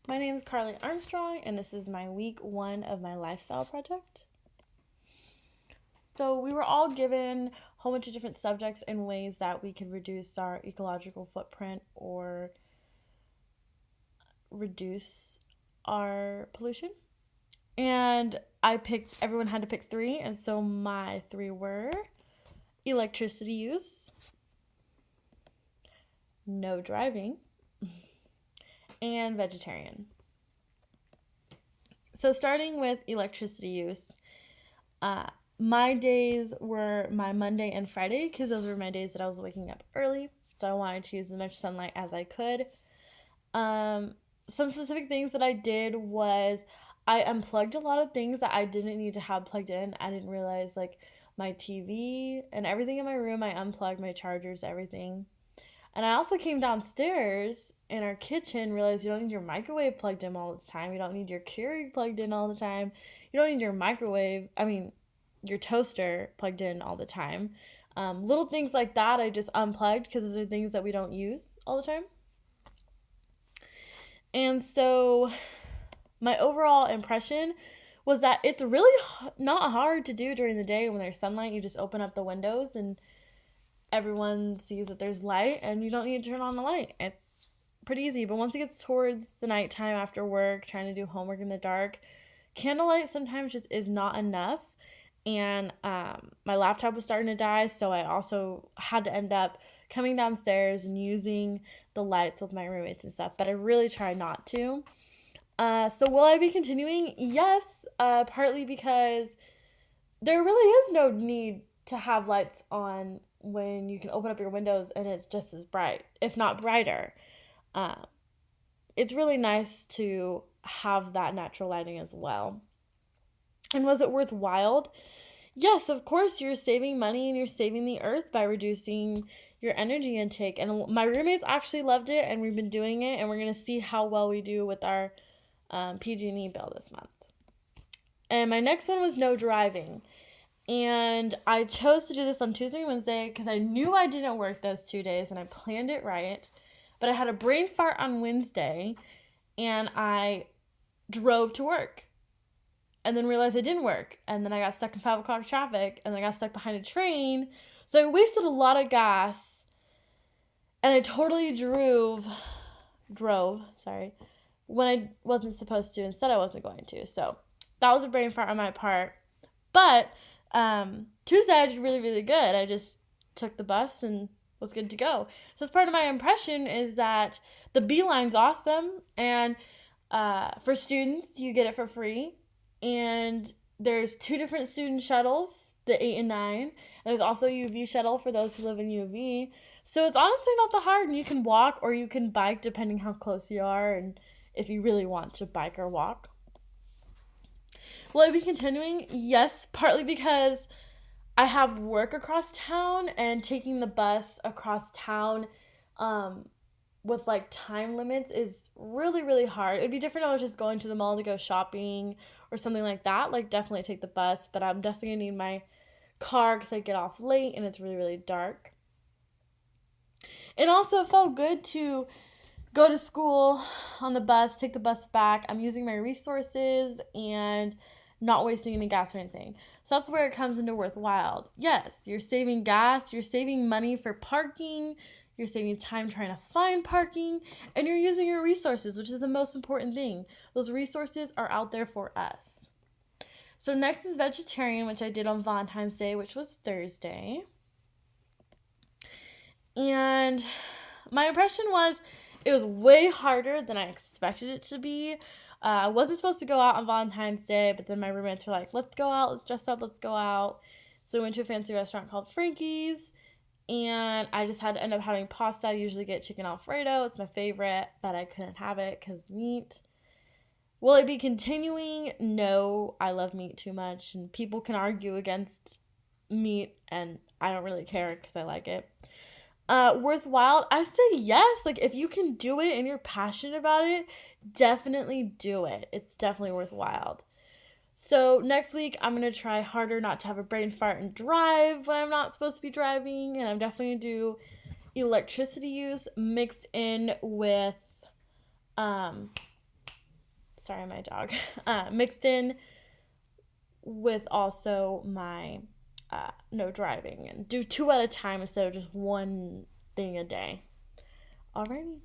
My name is Carly Armstrong, and this is my week 1 of my lifestyle project. So, we were all given a whole bunch of different subjects and ways that we could reduce our ecological footprint or reduce our pollution. And everyone had to pick 3, and so my 3 were electricity use, no driving, and vegetarian. So starting with electricity use, my days were my Monday and Friday because those were my days that I was waking up early. So I wanted to use as much sunlight as I could. Some specific things that I did was I unplugged a lot of things that I didn't need to have plugged in. I didn't realize like my TV and everything in my room, I unplugged my chargers, everything. And I also came downstairs in our kitchen, realized you don't need your microwave plugged in all the time. You don't need your Keurig plugged in all the time. You don't need your toaster plugged in all the time. Little things like that I just unplugged because those are things that we don't use all the time. And so my overall impression was that it's really not hard to do during the day when there's sunlight. You just open up the windows and everyone sees that there's light and you don't need to turn on the light. It's pretty easy. But once it gets towards the nighttime after work, trying to do homework in the dark, candlelight sometimes just is not enough. And my laptop was starting to die, so I also had to end up coming downstairs and using the lights with my roommates and stuff. But I really try not to. So will I be continuing? Yes, partly because there really is no need to have lights on when you can open up your windows and it's just as bright, if not brighter. It's really nice to have that natural lighting as well. And was it worthwhile? Yes, of course, you're saving money and you're saving the earth by reducing your energy intake. And my roommates actually loved it, and we've been doing it, and we're going to see how well we do with our PG&E bill this month. And my next one was no driving. And I chose to do this on Tuesday and Wednesday because I knew I didn't work those 2 days and I planned it right. But I had a brain fart on Wednesday and I drove to work and then realized it didn't work. And then I got stuck in 5 o'clock traffic and I got stuck behind a train. So I wasted a lot of gas and I totally drove, when I wasn't supposed to. Instead, I wasn't going to. So that was a brain fart on my part. But Tuesday I did really, really good. I just took the bus and was good to go. So as part of my impression is that the Beeline's awesome, and for students you get it for free. And there's 2 different student shuttles, the 8 and 9. And there's also a UV shuttle for those who live in UV. So it's honestly not that hard, and you can walk or you can bike depending how close you are and if you really want to bike or walk. Will I be continuing? Yes, partly because I have work across town, and taking the bus across town with like time limits is really, really hard. It'd be different if I was just going to the mall to go shopping or something like that. Like, definitely take the bus, but I'm definitely gonna need my car because I get off late and it's really, really dark. And also, it felt good to go to school on the bus, take the bus back. I'm using my resources and not wasting any gas or anything. So that's where it comes into worthwhile. Yes, you're saving gas, you're saving money for parking, you're saving time trying to find parking, and you're using your resources, which is the most important thing. Those resources are out there for us. So next is vegetarian, which I did on Valentine's Day, which was Thursday. And my impression was it was way harder than I expected it to be. I wasn't supposed to go out on Valentine's Day, but then my roommates were like, let's go out, let's dress up, let's go out. So we went to a fancy restaurant called Frankie's, and I just had to end up having pasta. I usually get chicken Alfredo. It's my favorite, but I couldn't have it because meat. Will I be continuing? No, I love meat too much, and people can argue against meat, and I don't really care because I like it. Worthwhile? I say yes. Like, if you can do it and you're passionate about it, definitely do it. It's definitely worthwhile. So next week, I'm going to try harder not to have a brain fart and drive when I'm not supposed to be driving. And I'm definitely going to do electricity use mixed in with sorry, my dog, mixed in with also my no driving, and do 2 at a time instead of just one thing a day. Alrighty.